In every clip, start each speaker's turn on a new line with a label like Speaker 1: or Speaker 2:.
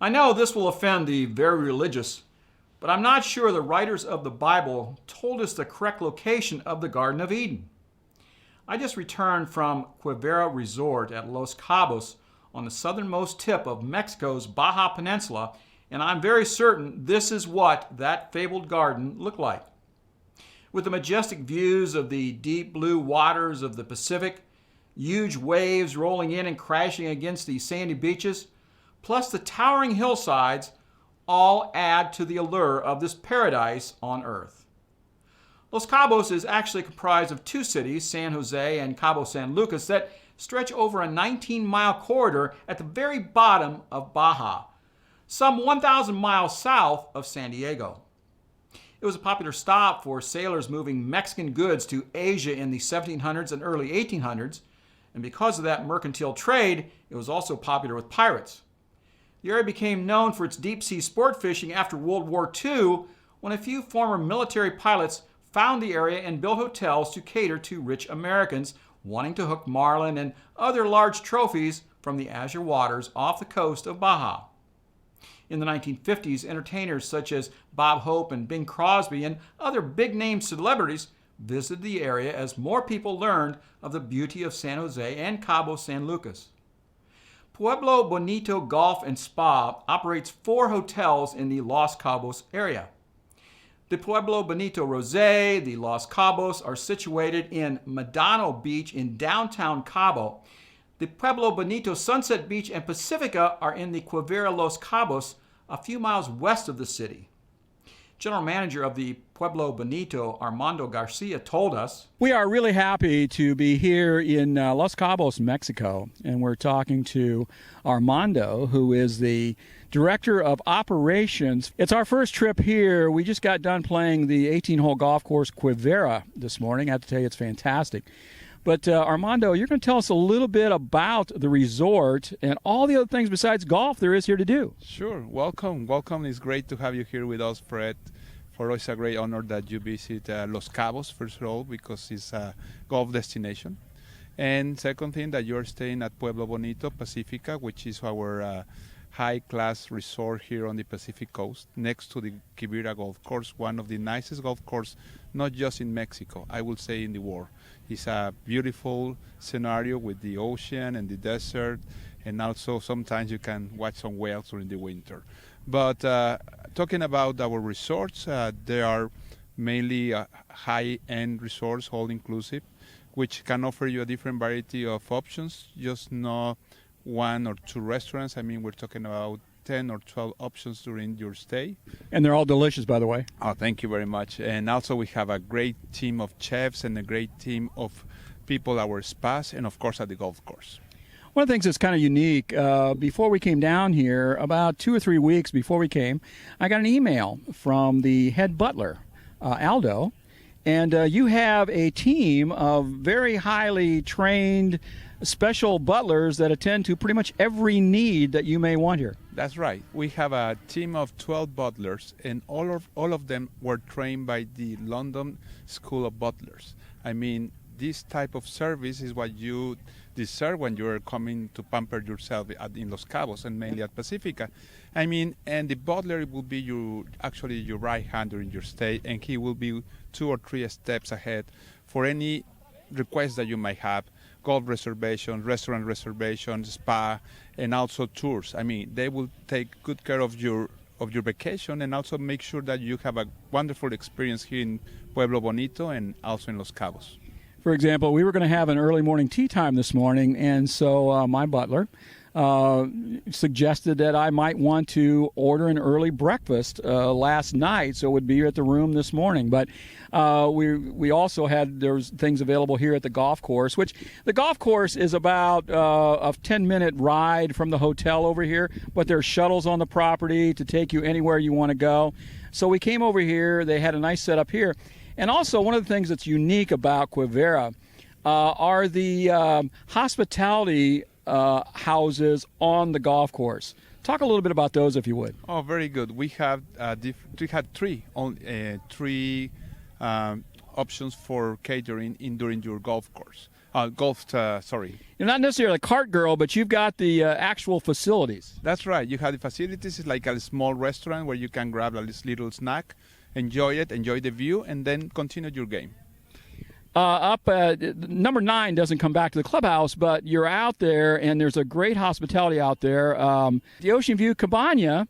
Speaker 1: I know this will offend the very religious, but I'm not sure the writers of the Bible told us the correct location of the Garden of Eden. I just returned from Quivira Resort at Los Cabos on the southernmost tip of Mexico's Baja Peninsula, and I'm very certain this is what that fabled garden looked like. With the majestic views of the deep blue waters of the Pacific, huge waves rolling in and crashing against the sandy beaches, plus the towering hillsides, all add to the allure of this paradise on earth. Los Cabos is actually comprised of two cities, San Jose and Cabo San Lucas, that stretch over a 19-mile corridor at the very bottom of Baja, some 1,000 miles south of San Diego. It was a popular stop for sailors moving Mexican goods to Asia in the 1700s and early 1800s, and because of that mercantile trade, it was also popular with pirates. The area became known for its deep-sea sport fishing after World War II, when a few former military pilots found the area and built hotels to cater to rich Americans wanting to hook marlin and other large trophies from the azure waters off the coast of Baja. In the 1950s, entertainers such as Bob Hope and Bing Crosby and other big-name celebrities visited the area as more people learned of the beauty of San Jose and Cabo San Lucas. Pueblo Bonito Golf and Spa operates 4 hotels in the Los Cabos area. The Pueblo Bonito Rosé, the Los Cabos, are situated in Medano Beach in downtown Cabo. The Pueblo Bonito Sunset Beach and Pacifica are in the Quivira Los Cabos, a few miles west of the city. General Manager of the Pueblo Bonito, Armando Garcia, told us,
Speaker 2: "We are really happy to be here in Los Cabos, Mexico, and we're talking to Armando, who is the Director of Operations. It's our first trip here. We just got done playing the 18-hole golf course Quivira this morning. I have to tell you, it's fantastic. But Armando, you're going to tell us a little bit about the resort and all the other things besides golf there is here to do."
Speaker 3: Sure. Welcome. It's great to have you here with us, Fred. For us, it's a great honor that you visit Los Cabos, first of all, because it's a golf destination. And second thing, that you're staying at Pueblo Bonito Pacifica, which is our high-class resort here on the Pacific coast, next to the Quivira Golf Course, one of the nicest golf courses, not just in Mexico, I would say in the world. It's a beautiful scenario with the ocean and the desert, and also sometimes you can watch some whales during the winter. But talking about our resorts, they are mainly high-end resorts, all-inclusive, which can offer you a different variety of options, just not 1 or 2 restaurants. I mean, we're talking about 10 or 12 options during your stay.
Speaker 2: And they're all delicious, by the way.
Speaker 3: Oh, thank you very much. And also we have a great team of chefs and a great team of people at our spas and, of course, at the golf course.
Speaker 2: One of the things that's kind of unique, before we came down here, about 2 or 3 weeks before we came, I got an email from the head butler, Aldo, and you have a team of very highly trained special butlers that attend to pretty much every need that you may want here.
Speaker 3: That's right. We have a team of 12 butlers, and all of them were trained by the London School of Butlers. I mean, this type of service is what you deserve when you're coming to pamper yourself in Los Cabos and mainly at Pacifica. I mean, and the butler will be your right hand during your stay, and he will be 2 or 3 steps ahead for any requests that you might have. Golf reservations, restaurant reservations, spa, and also tours. I mean, they will take good care of your vacation and also make sure that you have a wonderful experience here in Pueblo Bonito and also in Los Cabos.
Speaker 2: For example, we were going to have an early morning tea time this morning, and so my butler suggested that I might want to order an early breakfast last night, so it would be here at the room this morning. But we also there's things available here at the golf course, which the golf course is about a 10-minute ride from the hotel over here, but there's shuttles on the property to take you anywhere you want to go. So we came over here. They had a nice setup here. And also, one of the things that's unique about Quivira are the hospitality houses on the golf course. Talk a little bit about those, if you would.
Speaker 3: Oh, very good. We have 3 options for catering during your golf course. Sorry.
Speaker 2: You're not necessarily a cart girl, but you've got the actual facilities.
Speaker 3: That's right. You have the facilities. It's like a small restaurant where you can grab a little snack, enjoy the view, and then continue your game.
Speaker 2: Number 9 doesn't come back to the clubhouse, but you're out there, and there's a great hospitality out there. The Ocean View Cabana,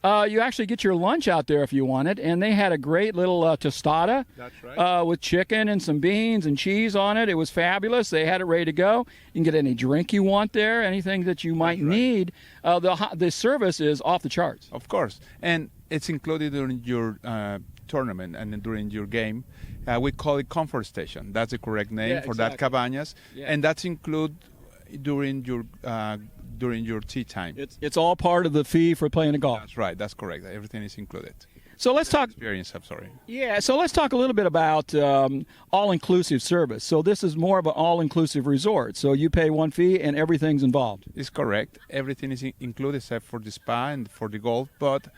Speaker 2: you actually get your lunch out there if you want it, and they had a great little tostada.
Speaker 3: That's right.
Speaker 2: With chicken and some beans and cheese on it. It was fabulous. They had it ready to go. You can get any drink you want there, anything that you might need. The service is off the charts.
Speaker 3: Of course, and it's included during your tournament and during your game. We call it comfort station. That's the correct name for that cabañas, and that's included during your tea time.
Speaker 2: It's all part of the fee for playing the golf.
Speaker 3: That's right. That's correct. Everything is included.
Speaker 2: So let's talk.
Speaker 3: Experience. I'm sorry.
Speaker 2: Yeah. So let's talk a little bit about all-inclusive service. So this is more of an all-inclusive resort. So you pay one fee and everything's involved.
Speaker 3: It's correct. Everything is included except for the spa and for the golf, but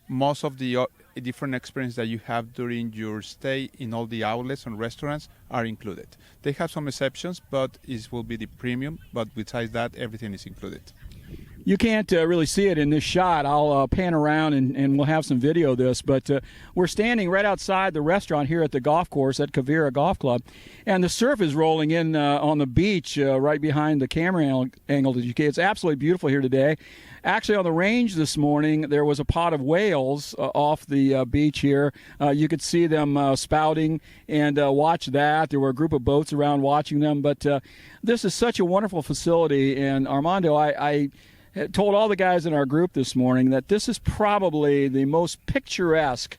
Speaker 3: most of the different experience that you have during your stay in all the outlets and restaurants are included. They have some exceptions, but it will be the premium. But besides that, everything is included.
Speaker 2: You can't really see it in this shot. I'll pan around and we'll have some video of this. But we're standing right outside the restaurant here at the golf course at Quivira Golf Club. And the surf is rolling in on the beach right behind the camera angle that you can. It's absolutely beautiful here today. Actually, on the range this morning, there was a pod of whales off the beach here. You could see them spouting and watch that. There were a group of boats around watching them. But this is such a wonderful facility. And Armando, I told all the guys in our group this morning that this is probably the most picturesque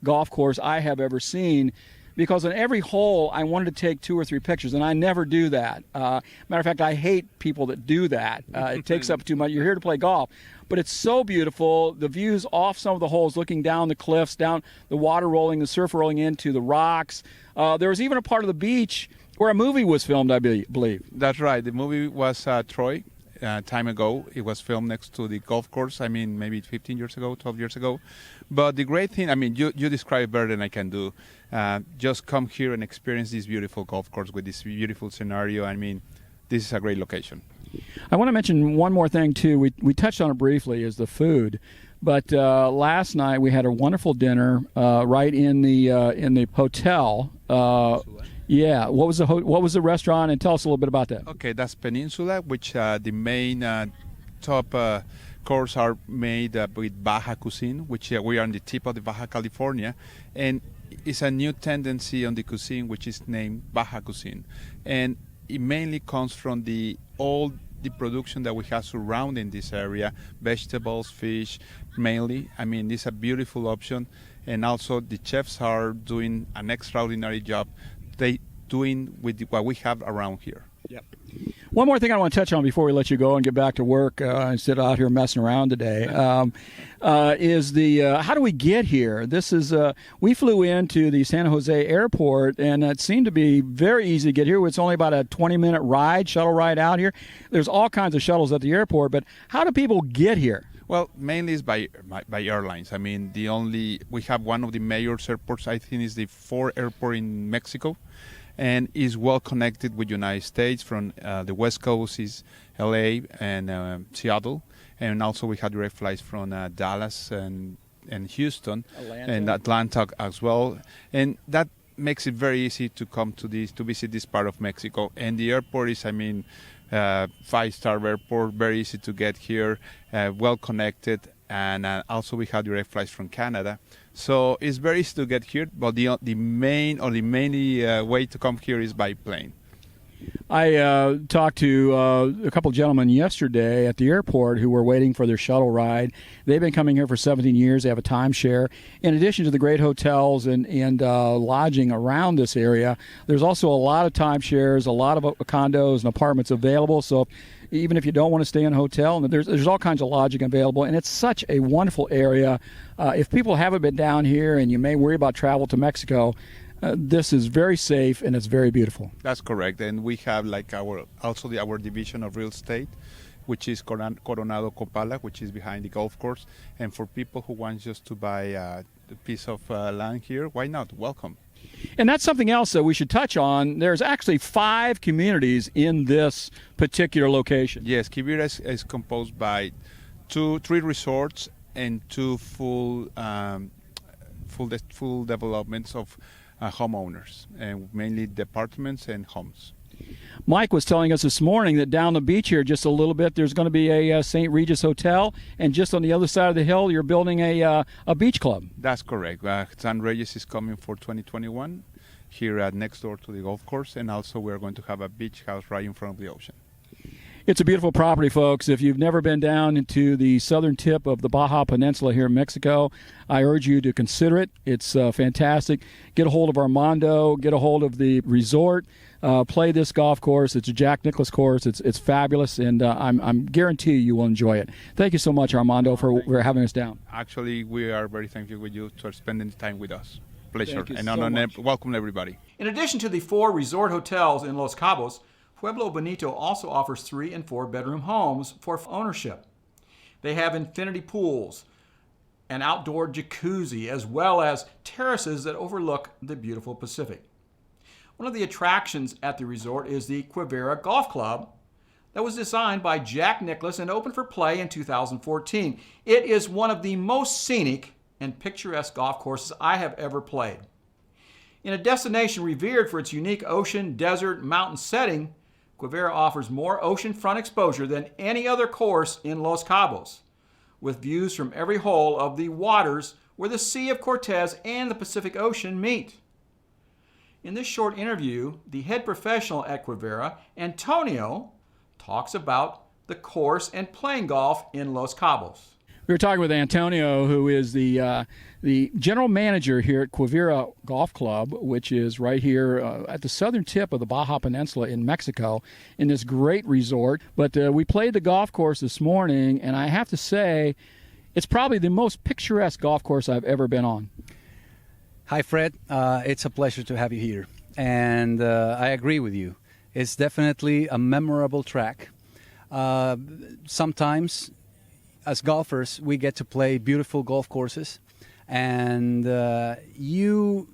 Speaker 2: golf course I have ever seen, because on every hole I wanted to take 2 or 3 pictures, and I never do that. Matter of fact, I hate people that do that. It takes up too much. You're here to play golf. But it's so beautiful. The views off some of the holes, looking down the cliffs, down the water rolling, the surf rolling into the rocks. There was even a part of the beach where a movie was filmed, I believe.
Speaker 3: That's right. The movie was Troy. Time ago. It was filmed next to the golf course, maybe 15 years ago, 12 years ago. But the great thing, you describe it better than I can do. Just come here and experience this beautiful golf course with this beautiful scenario. This is a great location.
Speaker 2: I want to mention one more thing, too. We touched on it briefly, is the food. But last night we had a wonderful dinner right in the hotel. Yeah, what was the restaurant, and tell us a little bit about that.
Speaker 3: Okay, that's Peninsula, which the main top course are made with Baja cuisine, which we are on the tip of the Baja California, and it's a new tendency on the cuisine which is named Baja cuisine, and it mainly comes from all the production that we have surrounding this area, vegetables, fish, mainly. It's a beautiful option, and also the chefs are doing an extraordinary job. They doing with what we have around here.
Speaker 2: Yep. One more thing I want to touch on before we let you go and get back to work instead of out here messing around today is the how do we get here? This is we flew into the San Jose airport, and it seemed to be very easy to get here. It's only about a 20-minute shuttle ride out here. There's all kinds of shuttles at the airport, but how do people get here?
Speaker 3: Well, mainly is by airlines. We have one of the major airports. I think is the 4th airport in Mexico, and is well connected with United States. From the West Coast is LA and Seattle, and also we have direct flights from Dallas and Houston, and Atlanta as well. And that makes it very easy to come to visit this part of Mexico. And the airport is, 5-star airport, very easy to get here, well connected, and also we have direct flights from Canada. So it's very easy to get here, but the main way to come here is by plane.
Speaker 2: I talked to a couple gentlemen yesterday at the airport who were waiting for their shuttle ride. They've been coming here for 17 years. They have a timeshare. In addition to the great hotels and lodging around this area, there's also a lot of timeshares, a lot of condos and apartments available. So even if you don't want to stay in a hotel, there's all kinds of lodging available. And it's such a wonderful area. If people haven't been down here and you may worry about travel to Mexico, this is very safe and it's very beautiful.
Speaker 3: That's correct, and we have our division of real estate, which is Coronado Copala, which is behind the golf course. And for people who want just to buy a piece of land here, why not? Welcome.
Speaker 2: And that's something else that we should touch on. There's actually 5 communities in this particular location.
Speaker 3: Yes, Quivira is composed by 3 resorts and 2 full developments of homeowners, and mainly departments and homes.
Speaker 2: Mike was telling us this morning that down the beach here just a little bit, there's going to be a St. Regis Hotel, and just on the other side of the hill, you're building a beach club.
Speaker 3: That's correct. St. Regis is coming for 2021 here next door to the golf course, and also we're going to have a beach house right in front of the ocean.
Speaker 2: It's a beautiful property, folks. If you've never been down into the southern tip of the Baja Peninsula here in Mexico, I urge you to consider it. It's fantastic. Get a hold of Armando. Get a hold of the resort. Play this golf course. It's a Jack Nicklaus course. It's fabulous, and I'm guarantee you will enjoy it. Thank you so much, Armando, for having us down.
Speaker 3: Actually, we are very thankful with you for spending time with us. Pleasure.
Speaker 2: Thank you
Speaker 3: And
Speaker 2: so much.
Speaker 3: welcome everybody.
Speaker 1: In addition to the 4 resort hotels in Los Cabos, Pueblo Bonito also offers 3 and 4 bedroom homes for ownership. They have infinity pools, an outdoor jacuzzi, as well as terraces that overlook the beautiful Pacific. One of the attractions at the resort is the Quivira Golf Club that was designed by Jack Nicklaus and opened for play in 2014. It is one of the most scenic and picturesque golf courses I have ever played. In a destination revered for its unique ocean, desert, mountain setting, Quivira offers more oceanfront exposure than any other course in Los Cabos, with views from every hole of the waters where the Sea of Cortez and the Pacific Ocean meet. In this short interview, the head professional at Quivira, Antonio, talks about the course and playing golf in Los Cabos.
Speaker 2: We were talking with Antonio, who is the general manager here at Quivira Golf Club, which is right here at the southern tip of the Baja Peninsula in Mexico, in this great resort. But we played the golf course this morning, and I have to say, it's probably the most picturesque golf course I've ever been on.
Speaker 4: Hi, Fred. It's a pleasure to have you here. And I agree with you. It's definitely a memorable track. Sometimes, as golfers, we get to play beautiful golf courses, and you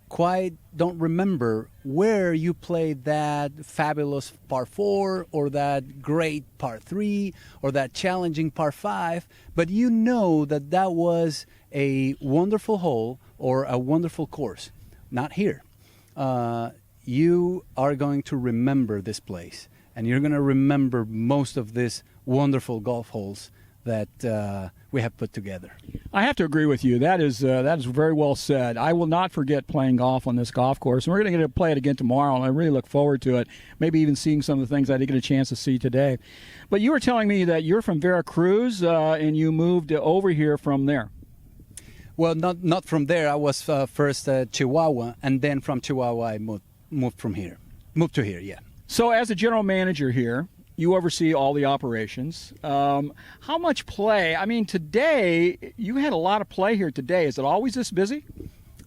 Speaker 4: quite don't remember where you played that fabulous par 4 or that great par 3 or that challenging par 5, but you know that that was a wonderful hole or a wonderful course. Not here. You are going to remember this place, and you're going to remember most of these wonderful golf holes that we have put together.
Speaker 2: I have to agree with you. That is very well said. I will not forget playing golf on this golf course. And we're going to get to play it again tomorrow, and I really look forward to it. Maybe even seeing some of the things I didn't get a chance to see today. But you were telling me that you're from Veracruz, and you moved over here from there.
Speaker 4: Well, not from there. I was first Chihuahua, and then from Chihuahua I moved to here. Yeah.
Speaker 2: So as a general manager here, you oversee all the operations. How much play? I mean, today, you had a lot of play here today. Is it always this busy?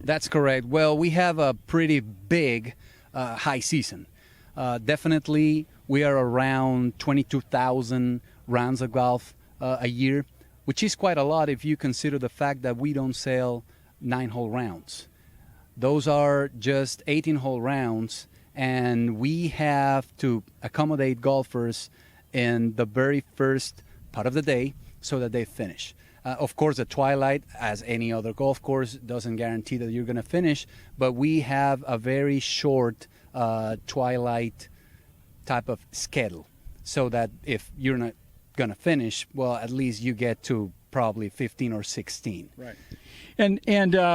Speaker 4: That's correct. Well, we have a pretty big high season. Definitely, we are around 22,000 rounds of golf a year, which is quite a lot if you consider the fact that we don't sell 9-hole rounds. Those are just 18-hole rounds, and we have to accommodate golfers in the very first part of the day so that they finish. Of course, the twilight, as any other golf course, doesn't guarantee that you're going to finish, but we have a very short twilight type of schedule so that if you're not going to finish, well, at least you get to probably 15 or 16.
Speaker 2: Right. And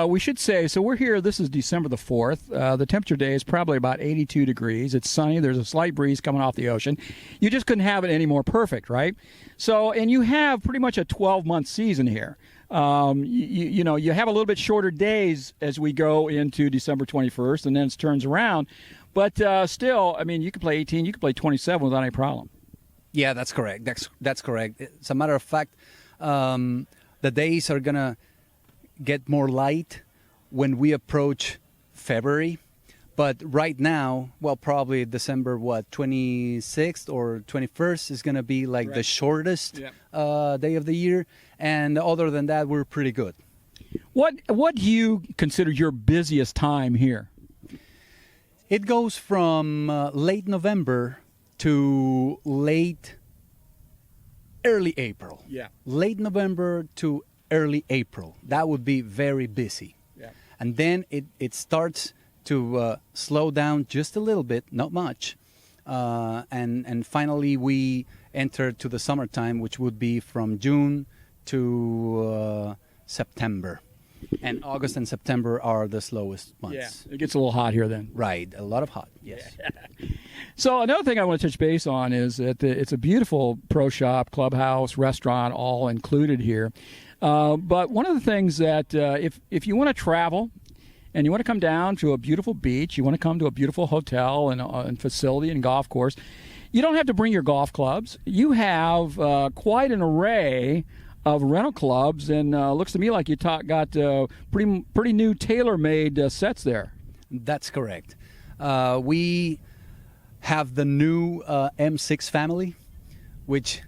Speaker 2: we should say, so we're here, this is December the 4th. The temperature today is probably about 82 degrees. It's sunny. There's a slight breeze coming off the ocean. You just couldn't have it any more perfect, right? So, and you have pretty much a 12-month season here. You know, you have a little bit shorter days as we go into December 21st, and then it turns around. But still, I mean, you can play 18, you can play 27 without any problem.
Speaker 4: Yeah, that's correct. That's correct. As a matter of fact, the days are going to get more light when we approach February. But right now, well, probably December, 26th or 21st is going to be like the shortest day of the year. And other than that, we're pretty good.
Speaker 2: What do you consider your busiest time here?
Speaker 4: It goes from late November to early April.
Speaker 2: Yeah.
Speaker 4: Late November to early April. That would be very busy.
Speaker 2: Yeah.
Speaker 4: And then it starts to slow down just a little bit, not much. And finally we enter to the summertime, which would be from June to September. And August and September are the slowest months.
Speaker 2: It gets a little hot here then.
Speaker 4: Right, a lot of hot, yes.
Speaker 2: So another thing I want to touch base on is that it's a beautiful pro shop, clubhouse, restaurant, all included here. But one of the things that if you want to travel and you want to come down to a beautiful beach, you want to come to a beautiful hotel and facility and golf course, you don't have to bring your golf clubs. You have quite an array of rental clubs, and looks to me like you got pretty new tailor-made sets there.
Speaker 4: That's correct. We have the new M6 family, which,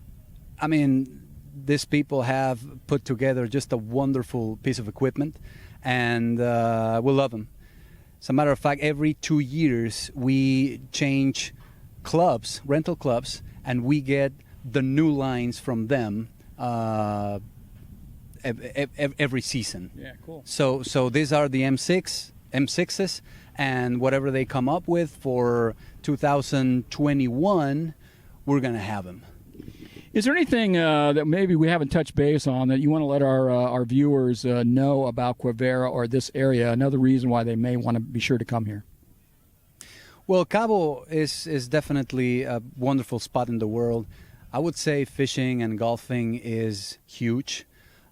Speaker 4: I mean, these people have put together just a wonderful piece of equipment, and we love them. As a matter of fact, every 2 years we change clubs, rental clubs, and we get the new lines from them every season.
Speaker 2: Yeah, cool.
Speaker 4: So these are the M6s, and whatever they come up with for 2021, we're going to have them.
Speaker 2: Is there anything that maybe we haven't touched base on that you want to let our viewers know about Quivira or this area? Another reason why they may want to be sure to come here.
Speaker 4: Well, Cabo is definitely a wonderful spot in the world. I would say fishing and golfing is huge.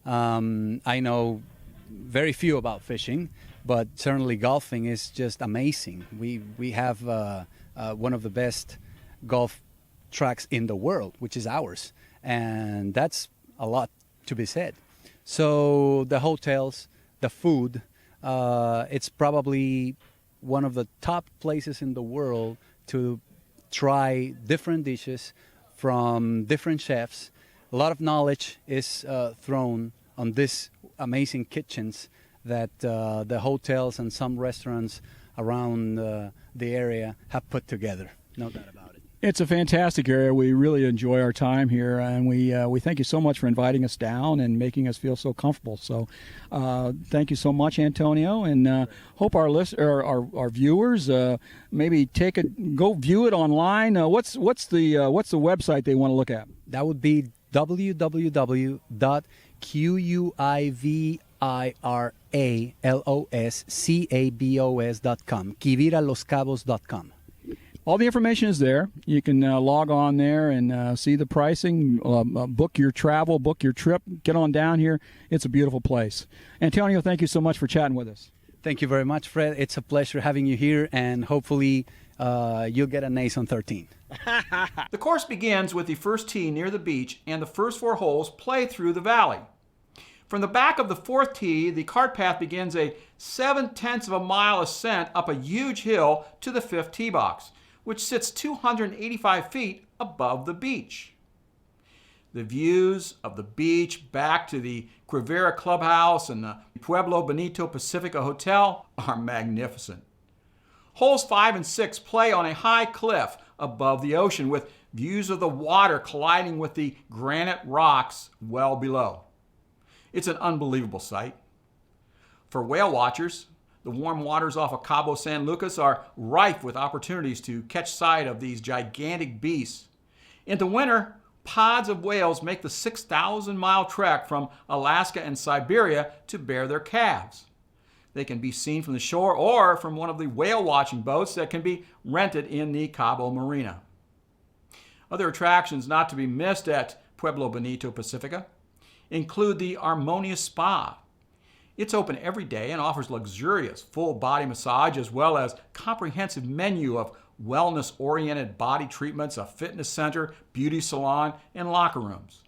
Speaker 4: I know very few about fishing, but certainly golfing is just amazing. We have one of the best golf tracks in the world, which is ours, and that's a lot to be said. So the hotels, the food, it's probably one of the top places in the world to try different dishes from different chefs. A lot of knowledge is thrown on these amazing kitchens that the hotels and some restaurants around the area have put together. No doubt about it.
Speaker 2: It's a fantastic area. We really enjoy our time here, and we thank you so much for inviting us down and making us feel so comfortable. So, thank you so much, Antonio, and hope our viewers maybe go view it online. What's the website they want to look at?
Speaker 4: That would be www.quiviraLoscabos.com. QuiviraLosCabos.com.
Speaker 2: All the information is there. You can log on there and see the pricing, book your travel, book your trip, get on down here. It's a beautiful place. Antonio, thank you so much for chatting with us.
Speaker 4: Thank you very much, Fred. It's a pleasure having you here, and hopefully you'll get an ace on 13.
Speaker 1: The course begins with the first tee near the beach, and the first 4 holes play through the valley. From the back of the 4th tee, the cart path begins a 7/10 of a mile ascent up a huge hill to the 5th tee box, which sits 285 feet above the beach. The views of the beach back to the Quivira Clubhouse and the Pueblo Bonito Pacifica Hotel are magnificent. Holes 5 and 6 play on a high cliff above the ocean with views of the water colliding with the granite rocks well below. It's an unbelievable sight. For whale watchers, the warm waters off of Cabo San Lucas are rife with opportunities to catch sight of these gigantic beasts. In the winter, pods of whales make the 6,000-mile trek from Alaska and Siberia to bear their calves. They can be seen from the shore or from one of the whale watching boats that can be rented in the Cabo Marina. Other attractions not to be missed at Pueblo Bonito Pacifica include the Harmonious Spa. It's open every day and offers luxurious full-body massage as well as comprehensive menu of wellness-oriented body treatments, a fitness center, beauty salon, and locker rooms.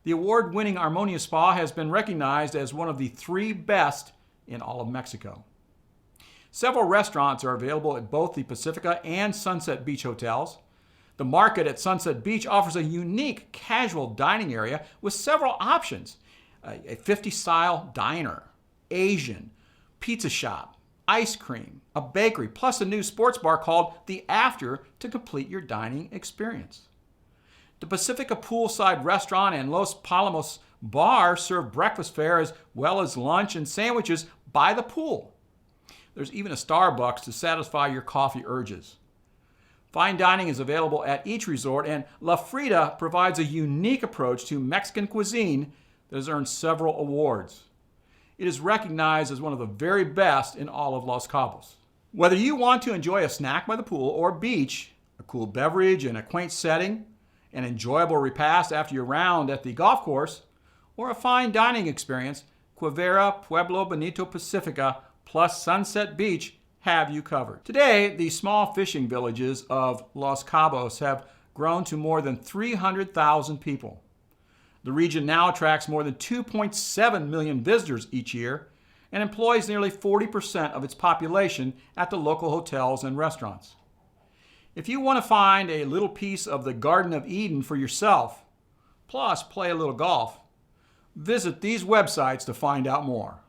Speaker 1: The award-winning Harmonious Spa has been recognized as one of the 3 best in all of Mexico. Several restaurants are available at both the Pacifica and Sunset Beach hotels. The market at Sunset Beach offers a unique casual dining area with several options. A 50-style diner, Asian, pizza shop, ice cream, a bakery, plus a new sports bar called The After to complete your dining experience. The Pacifica Poolside Restaurant and Los Palomos Bar serve breakfast fare as well as lunch and sandwiches by the pool. There's even a Starbucks to satisfy your coffee urges. Fine dining is available at each resort, and La Frida provides a unique approach to Mexican cuisine that has earned several awards. It is recognized as one of the very best in all of Los Cabos. Whether you want to enjoy a snack by the pool or beach, a cool beverage in a quaint setting, an enjoyable repast after your round at the golf course, or a fine dining experience, Quivira Pueblo Bonito Pacifica plus Sunset Beach have you covered. Today, the small fishing villages of Los Cabos have grown to more than 300,000 people. The region now attracts more than 2.7 million visitors each year and employs nearly 40% of its population at the local hotels and restaurants. If you want to find a little piece of the Garden of Eden for yourself, plus play a little golf, visit these websites to find out more.